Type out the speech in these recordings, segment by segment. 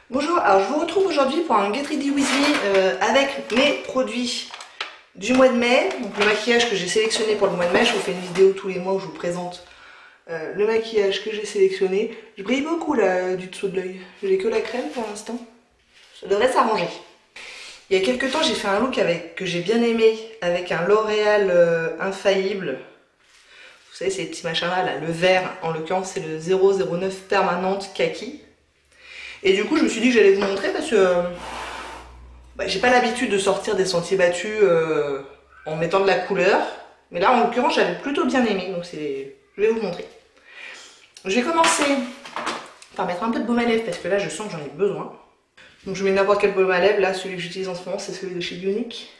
Bonjour, alors je vous retrouve aujourd'hui pour un Get Ready With Me avec mes produits du mois de mai. Donc le maquillage que j'ai sélectionné pour le mois de mai, je vous fais une vidéo tous les mois où je vous présente le maquillage que j'ai sélectionné. Je brille beaucoup là du dessous de l'œil, j'ai que la crème pour l'instant. Ça devrait s'arranger. Il y a quelques temps j'ai fait un look que j'ai bien aimé avec un L'Oréal Infaillible. Vous savez ces petits machins là, le vert en l'occurrence c'est le 009 permanente kaki. Et du coup je me suis dit que j'allais vous montrer parce que j'ai pas l'habitude de sortir des sentiers battus en mettant de la couleur. Mais là en l'occurrence j'avais plutôt bien aimé, donc je vais vous montrer. Je vais commencer par mettre un peu de baume à lèvres parce que là je sens que j'en ai besoin. Donc je mets n'importe quel baume à lèvres, là celui que j'utilise en ce moment c'est celui de chez Unique.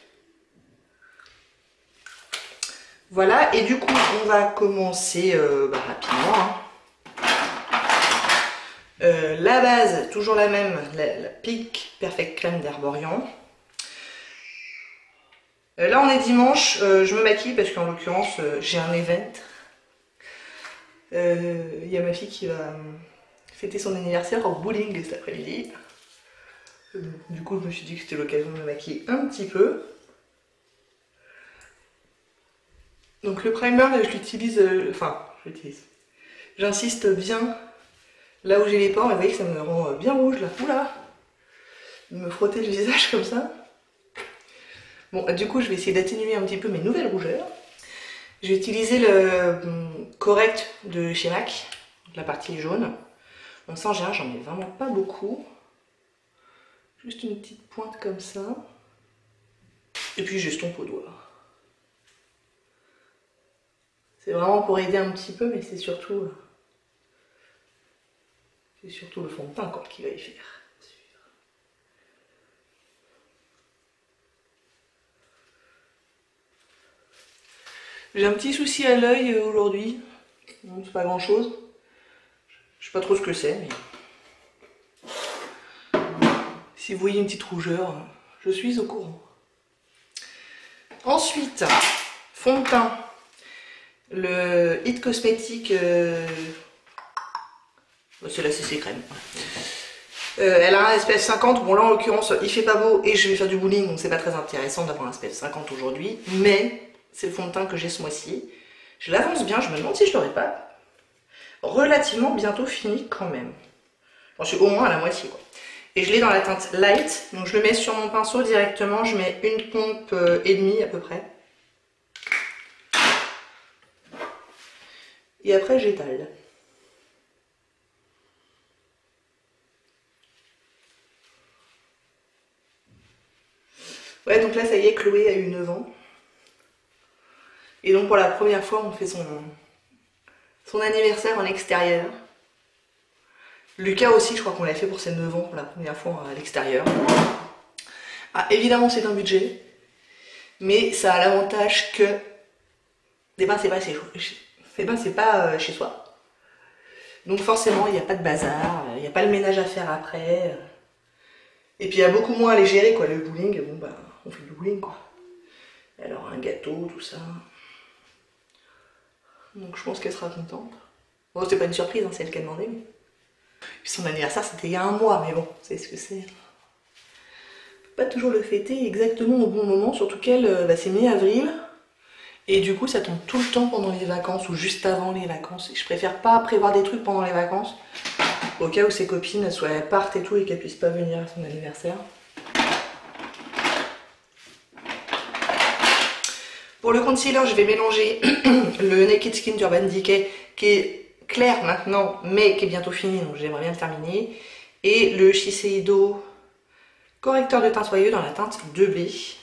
Voilà, et du coup on va commencer rapidement. Hein. La base, toujours la même, la Peak Perfect Crème d'Herborian. Là on est dimanche, je me maquille parce qu'en l'occurrence j'ai un event. Il y a ma fille qui va fêter son anniversaire au bowling cet après-midi. Du coup je me suis dit que c'était l'occasion de me maquiller un petit peu. Donc le primer je l'utilise, j'insiste bien là où j'ai les pores, mais vous voyez que ça me rend bien rouge là. Oula, de me frotter le visage comme ça. Bon, du coup, je vais essayer d'atténuer un petit peu mes nouvelles rougeurs. Je vais utiliser le correct de chez MAC, la partie jaune. Bon, ça en général, j'en ai vraiment pas beaucoup. Juste une petite pointe comme ça. Et puis j'estompe au doigt. C'est vraiment pour aider un petit peu, mais c'est surtout le fond de teint qui va y faire. J'ai un petit souci à l'œil aujourd'hui. C'est pas grand chose. Je sais pas trop ce que c'est, mais si vous voyez une petite rougeur, je suis au courant. Ensuite, fond de teint. Le It Cosmetics, c'est la CC crème. Elle a un SPF 50, bon là en l'occurrence il fait pas beau et je vais faire du bowling donc c'est pas très intéressant d'avoir un SPF 50 aujourd'hui, mais c'est le fond de teint que j'ai ce mois-ci. Je l'avance bien, je me demande si je l'aurais pas relativement bientôt fini quand même. J'en suis au moins à la moitié quoi. Et je l'ai dans la teinte light, donc je le mets sur mon pinceau directement, je mets une pompe et demie à peu près. Et après j'étale. Ouais, donc là ça y est, Chloé a eu 9 ans. Et donc pour la première fois on fait son anniversaire en extérieur. Lucas aussi, je crois qu'on l'a fait pour ses 9 ans pour la première fois à l'extérieur. Ah, évidemment c'est un budget, mais ça a l'avantage que c'est pas chez soi. Donc forcément il n'y a pas de bazar, il n'y a pas le ménage à faire après. Et puis il y a beaucoup moins à les gérer quoi, le bowling, bon bah on fait du bowling quoi. Alors un gâteau, tout ça. Donc je pense qu'elle sera contente. Bon c'était pas une surprise, hein, c'est elle qui a demandé. Mais... Puis son anniversaire c'était il y a un mois, mais bon, vous savez ce que c'est. Pas toujours le fêter exactement au bon moment, surtout qu'elle, c'est mi-avril. Et du coup ça tombe tout le temps pendant les vacances ou juste avant les vacances. Et je préfère pas prévoir des trucs pendant les vacances. Au cas où ses copines soit elles partent et tout et qu'elles puissent pas venir à son anniversaire. Pour le concealer, je vais mélanger le Naked Skin d'Urban Decay qui est clair maintenant mais qui est bientôt fini, donc j'aimerais bien le terminer. Et le Shiseido correcteur de teint soyeux dans la teinte 2B.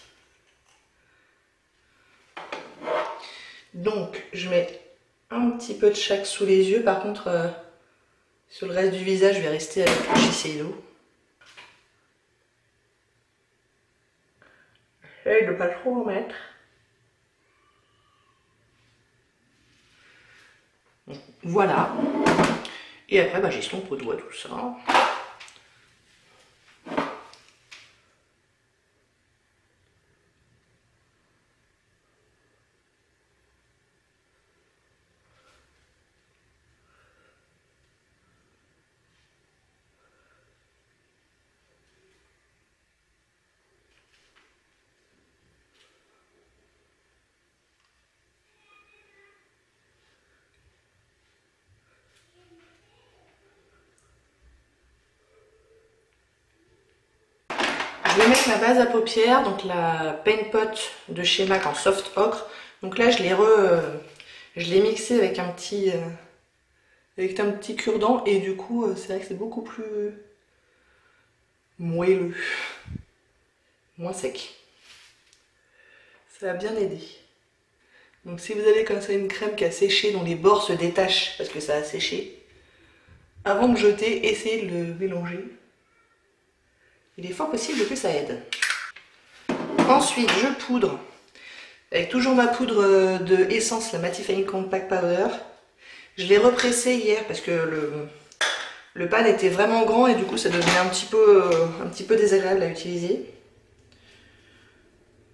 Donc je mets un petit peu de chaque sous les yeux, par contre sur le reste du visage je vais rester avec le Shiseido. J'essaie de pas trop en mettre. Voilà. Et après j'estompe au doigt tout ça. je vais mettre ma base à paupières, donc la Paint Pot de chez MAC en soft ocre. Donc là je l'ai mixé avec un petit cure-dent et du coup c'est vrai que c'est beaucoup plus moelleux, moins sec. Ça va bien aider. Donc si vous avez comme ça une crème qui a séché, dont les bords se détachent parce que ça a séché, avant de jeter, essayez de le mélanger. Il est fort possible que ça aide. Ensuite, je poudre avec toujours ma poudre de Essence, la Mattifying Compact Powder. Je l'ai repressé hier parce que le pan était vraiment grand et du coup ça devenait un petit peu désagréable à utiliser.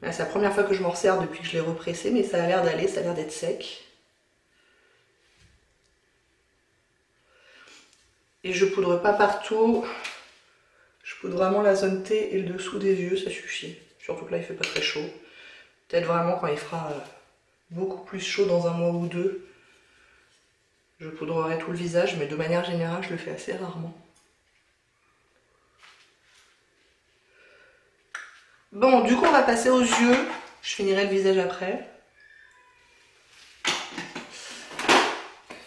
C'est la première fois que je m'en sers depuis que je l'ai repressé, mais ça a l'air d'aller, ça a l'air d'être sec. Et je poudre pas partout. Je poudre vraiment la zone T et le dessous des yeux, ça suffit. Surtout que là il fait pas très chaud. Peut-être vraiment quand il fera beaucoup plus chaud dans un mois ou deux, je poudrerai tout le visage, mais de manière générale je le fais assez rarement. Bon, du coup on va passer aux yeux. Je finirai le visage après.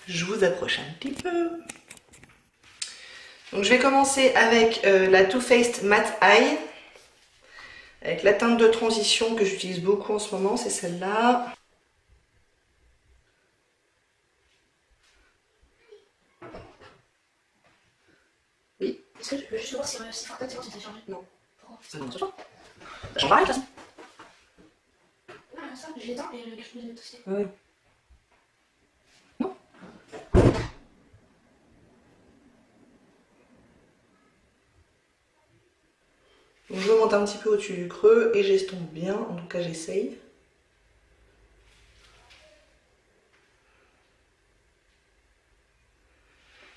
Je vous approche un petit peu. Donc je vais commencer avec la Too Faced Matte Eye. Avec la teinte de transition que j'utilise beaucoup en ce moment, c'est celle-là. Oui. Est-ce que je peux juste voir si Fortnite c'est bon, c'est téléchargé? Non. Pourquoi? Ça ne change pas. Ça change rien de toute façon. Ah, ça, je l'éteins et je peux le tester. Oui. Non. Donc je remonte un petit peu au-dessus du creux et j'estompe bien, en tout cas j'essaye.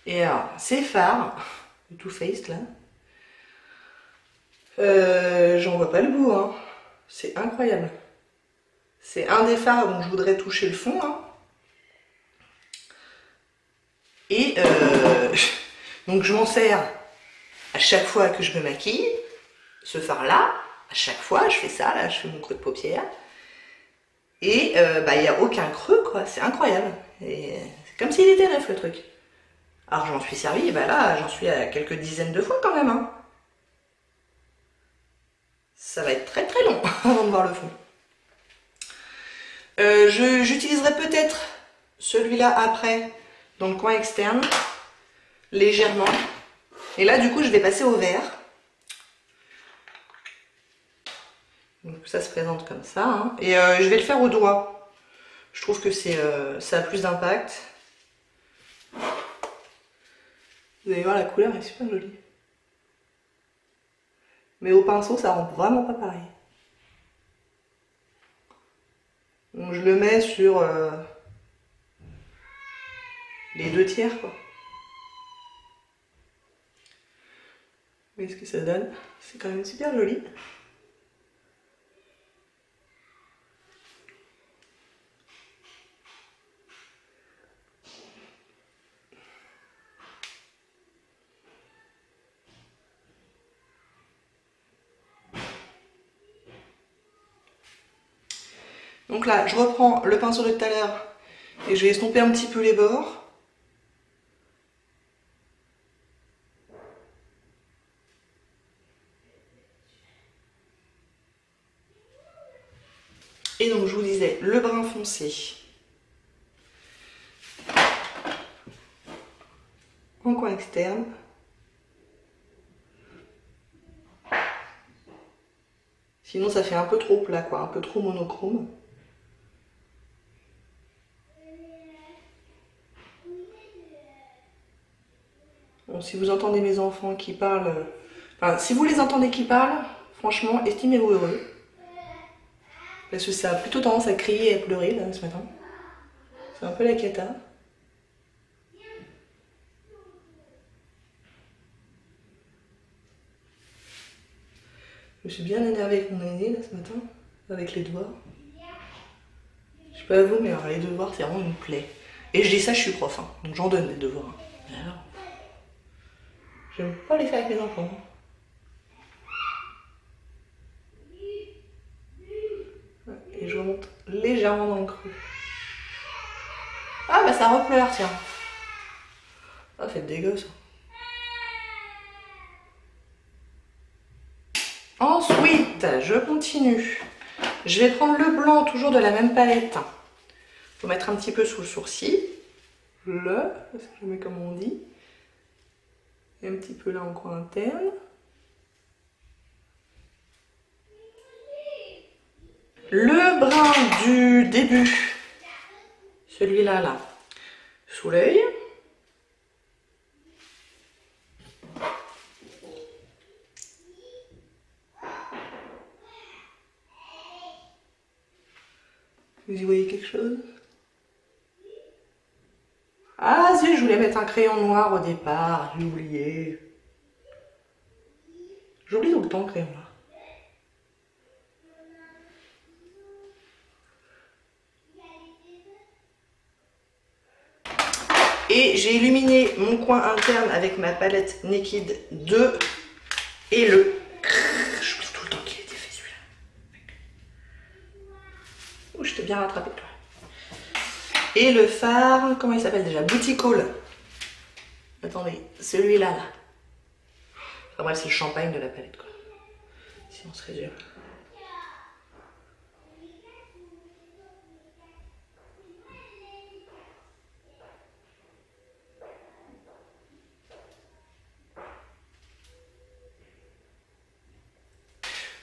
Et alors, ces fards, le Too Faced là, j'en vois pas le bout, hein. C'est incroyable. C'est un des fards dont je voudrais toucher le fond, hein. Et donc je m'en sers à chaque fois que je me maquille. Ce fard là, à chaque fois je fais ça, là je fais mon creux de paupière. Et il n'y a aucun creux quoi, c'est incroyable. C'est comme s'il était neuf le truc. Alors j'en suis servi, bah là j'en suis à quelques dizaines de fois quand même, hein. Ça va être très très long avant de voir le fond. J'utiliserai peut-être celui-là après dans le coin externe, légèrement. Et là du coup je vais passer au vert. Donc ça se présente comme ça, hein. Et je vais le faire au doigt. Je trouve que ça a plus d'impact. Vous allez voir, la couleur est super jolie. Mais au pinceau, ça rend vraiment pas pareil. Donc je le mets sur les 2/3 quoi. Vous voyez ce que ça donne? C'est quand même super joli. Donc là, je reprends le pinceau de tout à l'heure et je vais estomper un petit peu les bords. Et donc, je vous disais, le brun foncé en coin externe. Sinon, ça fait un peu trop plat, quoi, un peu trop monochrome. Bon, si vous entendez mes enfants qui parlent... Enfin, si vous les entendez qui parlent, franchement, estimez-vous heureux. Parce que ça a plutôt tendance à crier et à pleurer, là, ce matin. C'est un peu la cata. Je me suis bien énervée avec mon aîné, là, ce matin, avec les devoirs. Je sais pas vous, mais alors, les devoirs, c'est vraiment une plaie. Et je dis ça, je suis prof, hein, donc j'en donne des devoirs. Alors, j'aime pas les faire avec mes enfants. particulièrement dans le creux. Ah bah ça repleure, tiens. Ah, fait dégueu ça. Ensuite, je continue. Je vais prendre le blanc, toujours de la même palette. Faut mettre un petit peu sous le sourcil. Là, parce que je mets comme on dit. Et un petit peu là en coin interne. Le brun du début, celui-là, là, sous l'œil. Vous y voyez quelque chose? Ah si, je voulais mettre un crayon noir au départ, j'ai oublié. J'oublie tout le temps le crayon noir. Et j'ai illuminé mon coin interne avec ma palette Naked 2 et le... J'oublie tout le temps qu'il était fait celui-là. Oh, je t'ai bien rattrapé toi. Et le fard, comment il s'appelle déjà? Booty Call. Attendez, celui-là, là. Enfin bref, c'est le champagne de la palette, quoi. Si on se résume.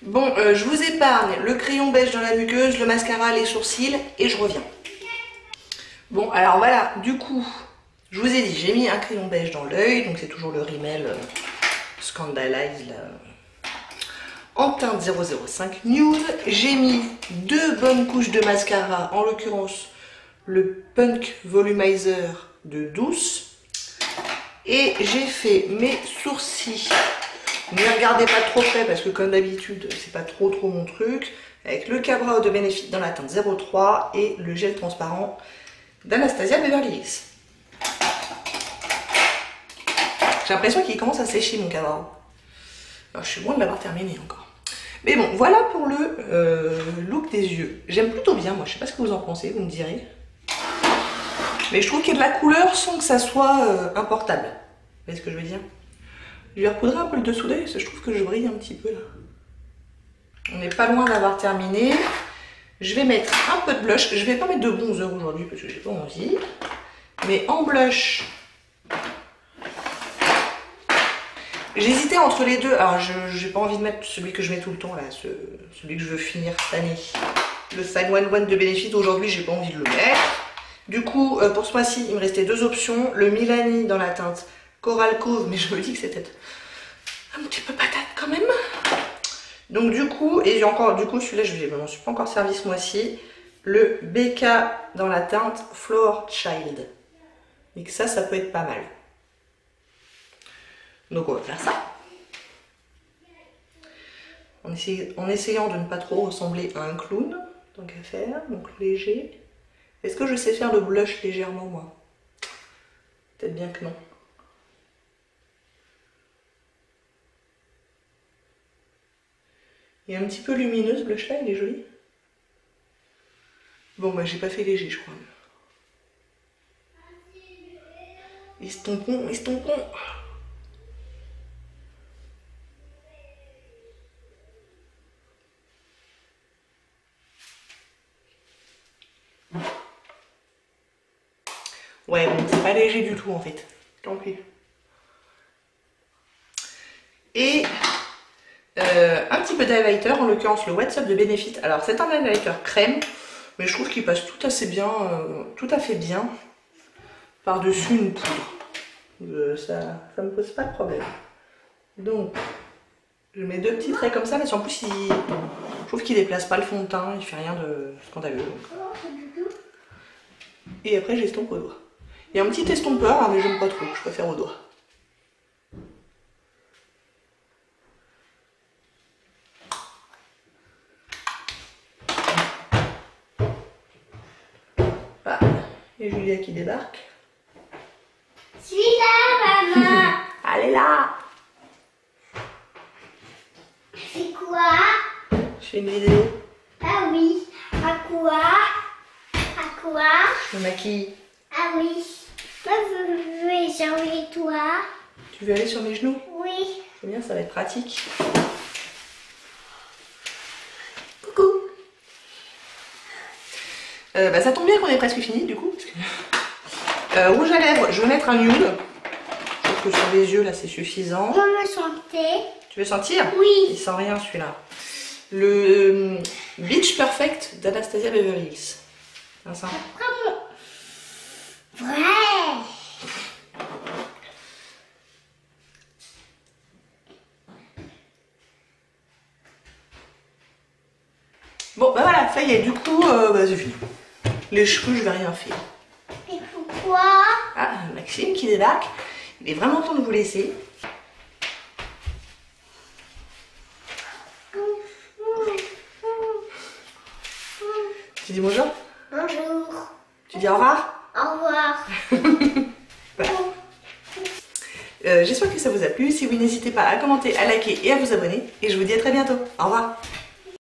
Bon, je vous épargne le crayon beige dans la muqueuse, le mascara, les sourcils, et je reviens. Bon, alors voilà, du coup, je vous ai dit, j'ai mis un crayon beige dans l'œil, donc c'est toujours le Rimmel Scandalize, là, en teinte 005 Nude. J'ai mis 2 bonnes couches de mascara, en l'occurrence le Punk Volumizer de Douce. Et j'ai fait mes sourcils. Ne regardez pas trop près parce que comme d'habitude, c'est pas trop mon truc. Avec le Ka-Brow de Benefit dans la teinte 03 et le gel transparent d'Anastasia Beverly Hills. J'ai l'impression qu'il commence à sécher mon Ka-Brow. Alors je suis loin de l'avoir terminé encore. Mais bon, voilà pour le look des yeux. J'aime plutôt bien, moi. Je sais pas ce que vous en pensez, vous me direz. Mais je trouve qu'il y a de la couleur sans que ça soit importable. Vous voyez ce que je veux dire? Je vais repoudrer un peu le dessous d'œil parce que je trouve que je brille un petit peu là. On n'est pas loin d'avoir terminé. Je vais mettre un peu de blush. Je vais pas mettre de bronzer aujourd'hui parce que j'ai pas envie. Mais en blush, j'hésitais entre les deux. Alors j'ai pas envie de mettre celui que je mets tout le temps là, celui que je veux finir cette année. Le Fine One One de Benefit. Aujourd'hui j'ai pas envie de le mettre. Du coup pour ce mois-ci il me restait 2 options. Le Milani dans la teinte Coral Cove, mais je me dis que c'était un petit peu patate quand même. Donc du coup, et encore du coup celui-là je m'en suis pas encore servi ce mois-ci, le BK dans la teinte Flower Child. Et que ça peut être pas mal. Donc on va faire ça. En essayant de ne pas trop ressembler à un clown, tant qu'à faire, donc léger. Est-ce que je sais faire le blush légèrement moi? Peut-être bien que non. Il est un petit peu lumineux ce blush là, il est joli. Bon bah j'ai pas fait léger je crois. Estompons, estompons. Ouais bon c'est pas léger du tout en fait. Tant pis. Et un petit peu d'highlighter, en l'occurrence le What's Up de Benefit. Alors c'est un highlighter crème, mais je trouve qu'il passe tout à fait bien par-dessus une poudre. Ça me pose pas de problème. Donc je mets 2 petits traits comme ça, mais en plus je trouve qu'il déplace pas le fond de teint, il fait rien de scandaleux. Donc. Et après j'estompe au doigt. Il y a un petit estompeur, hein, mais j'aime pas trop, je préfère au doigt. Ah, et Julia qui débarque. Je suis là, maman. Elle est là. C'est quoi? Je fais une vidéo. Ah oui. À quoi? quoi? Je me maquille. Ah oui. Moi, je vais changer toi. Tu veux aller sur mes genoux? Oui. C'est bien, ça va être pratique. Coucou. Ça tombe bien qu'on est presque fini du coup. Rouge à lèvres, je vais mettre un nude. Je trouve que sur les yeux là c'est suffisant. Moi, me sentais. Tu veux sentir? Oui. Il sent rien celui-là. Le Beach Perfect d'Anastasia Beverly Hills. Ça sent. Vrai. Bon bah voilà, ça y est, du coup c'est fini. Les cheveux je vais rien faire. Et pourquoi? Ah, Maxime qui débarque. Il est vraiment temps de vous laisser. Tu dis bonjour? Bonjour. Tu dis au revoir? Au revoir. Voilà. J'espère que ça vous a plu. Si oui, n'hésitez pas à commenter, à liker et à vous abonner. Et je vous dis à très bientôt. Au revoir.